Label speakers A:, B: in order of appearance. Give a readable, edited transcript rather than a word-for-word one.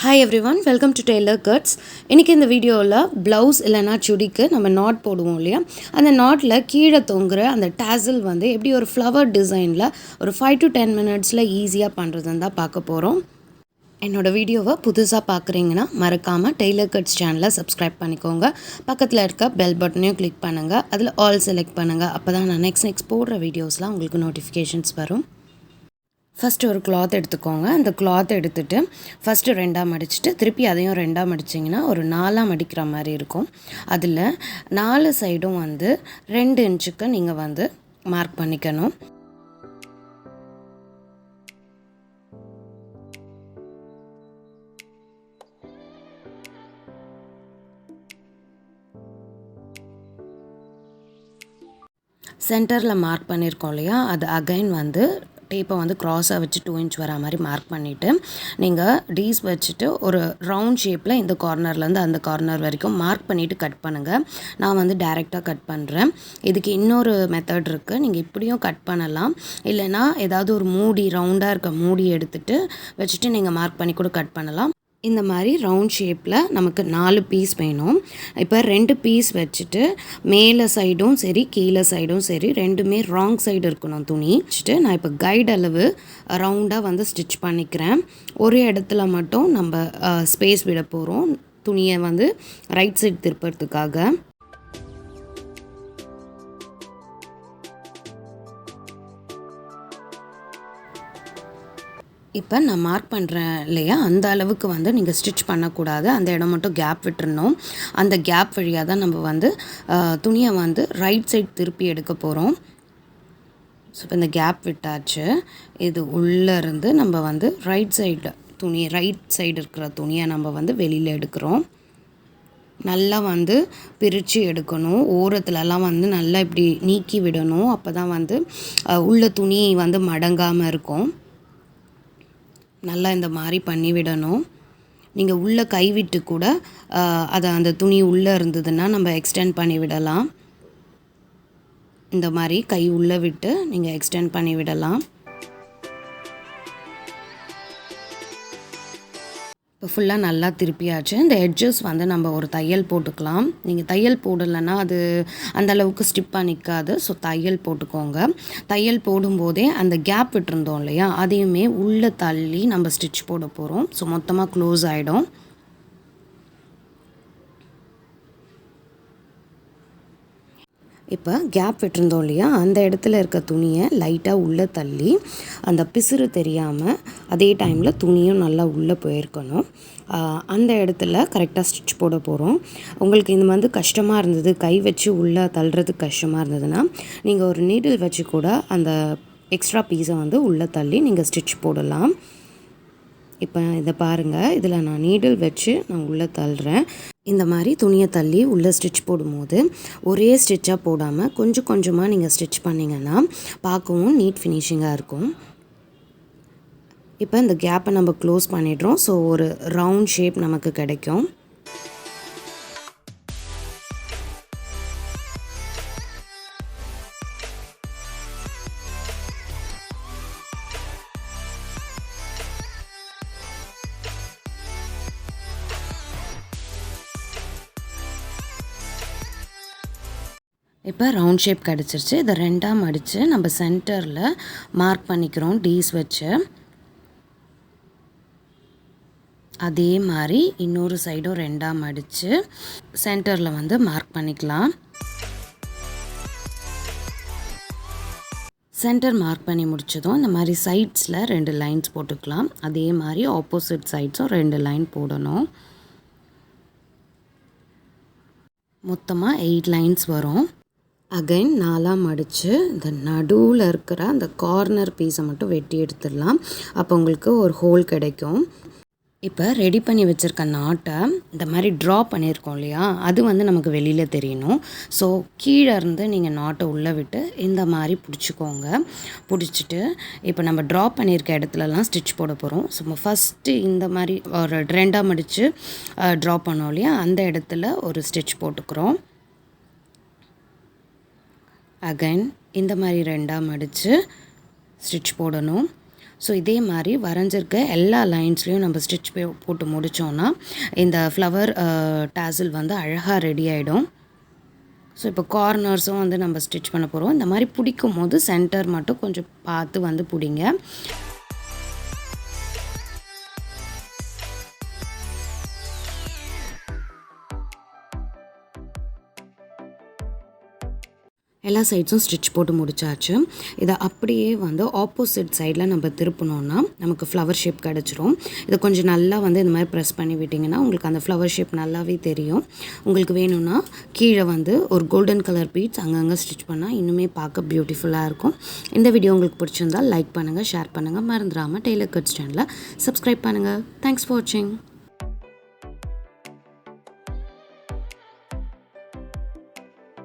A: Hi everyone, welcome to Tailor Cuts. இன்னைக்கு இந்த வீடியோவில் blouse இல்லைனா சுடிக்கு நம்ம நாட் போடுவோம் இல்லையா, அந்த நாட்டில் கீழே தொங்குற அந்த tassel வந்து எப்படி ஒரு ஃப்ளவர் டிசைனில் ஒரு 5 to 10 மினிட்ஸில் ஈஸியாக பண்ணுறதுன்னு தான் பார்க்க போகிறோம். என்னோட வீடியோவை புதுசாக பார்க்குறீங்கன்னா மறக்காமல் டெய்லர் கட்ஸ் சேனலை சப்ஸ்கிரைப் பண்ணிக்கோங்க. பக்கத்தில் இருக்க பெல் பட்டனையும் கிளிக் பண்ணுங்கள், அதில் ஆல் செலக்ட் பண்ணுங்கள். அப்போ தான் நான் நெக்ஸ்ட் போடுற வீடியோஸ்லாம் உங்களுக்கு நோட்டிஃபிகேஷன்ஸ் வரும். ஃபஸ்ட்டு ஒரு கிளாத் எடுத்துக்கோங்க. அந்த கிளாத் எடுத்துகிட்டு ஃபஸ்ட்டு ரெண்டாக மடிச்சுட்டு திருப்பி அதையும் ரெண்டாக மடிச்சிங்கன்னா ஒரு 4ஆக மடிக்கிற மாதிரி இருக்கும். அதில் 4 சைடும் வந்து 2 இன்ச்சுக்கு நீங்கள் வந்து மார்க் பண்ணிக்கணும். சென்டரில் மார்க் பண்ணியிருக்கோம் இல்லையா, அது அகைன் வந்து டேப்பை வந்து க்ராஸாக வச்சு 2 இன்ச் வர மாதிரி மார்க் பண்ணிவிட்டு நீங்கள் டீஸ் வச்சுட்டு ஒரு ரவுண்ட் ஷேப்பில் இந்த கார்னர்லேருந்து அந்த கார்னர் வரைக்கும் மார்க் பண்ணிவிட்டு கட் பண்ணுங்கள். நான் வந்து டைரெக்டாக கட் பண்ணுறேன். இதுக்கு இன்னொரு மெத்தட் இருக்குது. நீங்கள் இப்படியும் கட் பண்ணலாம், இல்லைனா ஏதாவது ஒரு மூடி ரவுண்டாக இருக்க மூடி எடுத்துகிட்டு வச்சுட்டு நீங்கள் மார்க் பண்ணி கூட கட் பண்ணலாம். இந்த மாதிரி ரவுண்ட் ஷேப்பில் நமக்கு 4 பீஸ் வேணும். இப்போ 2 பீஸ் வச்சுட்டு மேலே சைடும் சரி கீழே சைடும் சரி ரெண்டுமே ராங் சைடு இருக்கணும் துணி வச்சுட்டு நான் இப்போ கைடு அளவு ரவுண்டாக வந்து ஸ்டிச் பண்ணிக்கிறேன். ஒரு இடத்துல மட்டும் நம்ம ஸ்பேஸ் விட போகிறோம் துணியை வந்து ரைட் சைடு திருப்புறதுக்காக. இப்போ நான் மார்க் பண்ணுறேன் இல்லையா, அந்த அளவுக்கு வந்து நீங்கள் ஸ்டிச் பண்ணக்கூடாது. அந்த இடம் மட்டும் கேப் விட்டுறணும். அந்த கேப் வழியாக தான் நம்ம வந்து துணியை வந்து ரைட் சைடு திருப்பி எடுக்க போகிறோம். ஸோ இப்போ இந்த கேப் விட்டாச்சு. இது உள்ளேருந்து நம்ம வந்து ரைட் சைடு இருக்கிற துணியை நம்ம வந்து வெளியில் எடுக்கிறோம். நல்லா வந்து பிரித்து எடுக்கணும். ஓரத்துலலாம் வந்து நல்லா இப்படி நீக்கி விடணும். அப்போ தான் வந்து உள்ள துணி வந்து மடங்காமல் இருக்கும். நல்லா இந்த மாதிரி பண்ணி விடணும். நீங்கள் உள்ளே கைவிட்டு கூட அதை அந்த துணி உள்ளே இருந்ததுன்னா நம்ம எக்ஸ்டெண்ட் பண்ணி விடலாம். இந்த மாதிரி கை உள்ளே விட்டு நீங்கள் எக்ஸ்டெண்ட் பண்ணி விடலாம். இப்போ ஃபுல்லாக நல்லா திருப்பியாச்சு. இந்த எட்ஜஸ் வந்து நம்ம ஒரு தையல் போட்டுக்கலாம். நீங்கள் தையல் போடலைன்னா அது அந்தளவுக்கு ஸ்டிப்பாக நிற்காது. ஸோ தையல் போட்டுக்கோங்க. தையல் போடும்போதே அந்த கேப் விட்டுருந்தோம் இல்லையா, அதையுமே உள்ளே தள்ளி நம்ம ஸ்டிச் போட போகிறோம். ஸோ மொத்தமாக க்ளோஸ் ஆகிடும். இப்போ கேப் விட்டுருந்தோம் இல்லையா, அந்த இடத்துல இருக்க துணியை லைட்டாக உள்ளே தள்ளி அந்த பிசுறு தெரியாமல் அதே டைமில் துணியும் நல்லா உள்ளே போயிருக்கணும். அந்த இடத்துல கரெக்டாக ஸ்டிச் போட போகிறோம். உங்களுக்கு இந்த வந்து கஷ்டமாக இருந்தது, கை வச்சு உள்ளே தள்ளுறதுக்கு கஷ்டமாக இருந்ததுன்னா நீங்கள் ஒரு நீடில் வச்சு கூட அந்த எக்ஸ்ட்ரா பீஸை வந்து உள்ளே தள்ளி நீங்கள் ஸ்டிச் போடலாம். இப்போ இதை பாருங்கள், இதில் நான் நீடில் வச்சு நான் உள்ளே தள்ளுறேன். இந்த மாதிரி துணியை தள்ளி உள்ளே ஸ்டிச் போடும்போது ஒரே ஸ்டிச்சாக போடாமல் கொஞ்சம் கொஞ்சமாக நீங்கள் ஸ்டிச் பண்ணிங்கன்னா பார்க்கவும் நீட் ஃபினிஷிங்காக இருக்கும். இப்போ இந்த கேப்பை நம்ம க்ளோஸ் பண்ணிடுறோம். ஸோ ஒரு ரவுண்ட் ஷேப் நமக்கு கிடைக்கும். இப்போ ரவுண்ட் ஷேப் கிடச்சிருச்சு. இதை ரெண்டாக மடித்து நம்ம சென்டரில் மார்க் பண்ணிக்கிறோம் டீஸ் வச்சு. அதே மாதிரி இன்னொரு சைடும் ரெண்டாக மடித்து சென்டரில் வந்து மார்க் பண்ணிக்கலாம். சென்டர் மார்க் பண்ணி முடிச்சதும் இந்த மாதிரி சைட்ஸில் 2 லைன்ஸ் போட்டுக்கலாம். அதே மாதிரி ஆப்போசிட் சைட்ஸும் 2 லைன் போடணும். மொத்தமாக 8 லைன்ஸ் வரும். அகைன் 4ஆக மடித்து இந்த நடுவில் இருக்கிற அந்த கார்னர் பீஸை மட்டும் வெட்டி எடுத்துடலாம். அப்போ உங்களுக்கு ஒரு ஹோல் கிடைக்கும். இப்போ ரெடி பண்ணி வச்சுருக்க நாட்டை இந்த மாதிரி ட்ரா பண்ணியிருக்கோம் இல்லையா, அது வந்து நமக்கு வெளியில் தெரியணும். ஸோ கீழே இருந்து நீங்கள் நாட்டை உள்ளே விட்டு இந்த மாதிரி பிடிச்சிக்கோங்க. பிடிச்சிட்டு இப்போ நம்ம ட்ரா பண்ணியிருக்க இடத்துலலாம் ஸ்டிச் போட போகிறோம். ஸோ ஃபஸ்ட்டு இந்த மாதிரி ஒரு 2ஆக மடித்து ட்ரா பண்ணோம் இல்லையா, அந்த இடத்துல ஒரு ஸ்டிச் போட்டுக்கிறோம். அகைன் இந்த மாதிரி 2ஆக மடித்து ஸ்டிச் போடணும். ஸோ இதே மாதிரி வரைஞ்சிருக்க எல்லா லைன்ஸ்லேயும் நம்ம ஸ்டிச் போட்டு முடித்தோன்னா இந்த ஃப்ளவர் டாசல் வந்து அழகாக ரெடி ஆகிடும். ஸோ இப்போ கார்னர்ஸும் வந்து நம்ம ஸ்டிச் பண்ண போகிறோம். இந்த மாதிரி பிடிக்கும் போது சென்டர் மட்டும் கொஞ்சம் பார்த்து வந்து பிடிங்க. எல்லா சைட்ஸும் ஸ்டிச் போட்டு முடிச்சாச்சு. இதை அப்படியே வந்து ஆப்போசிட் சைடில் நம்ம திருப்பினோன்னா நமக்கு ஃப்ளவர் ஷேப் கிடச்சிரும். இதை கொஞ்சம் நல்லா வந்து இந்த மாதிரி ப்ரெஸ் பண்ணி விட்டிங்கன்னா உங்களுக்கு அந்த ஃப்ளவர் ஷேப் நல்லாவே தெரியும். உங்களுக்கு வேணும்னா கீழே வந்து ஒரு கோல்டன் கலர் பீட்ஸ் அங்கங்கே ஸ்டிச் பண்ணால் இன்னுமே பார்க்க பியூட்டிஃபுல்லாக இருக்கும். இந்த வீடியோ உங்களுக்கு பிடிச்சிருந்தால் லைக் பண்ணுங்கள், ஷேர் பண்ணுங்கள், மறந்துடாமல் டெய்லர் கட்ஸ் சேனலை சப்ஸ்கிரைப் பண்ணுங்கள். தேங்க்ஸ் ஃபார் வாட்சிங்.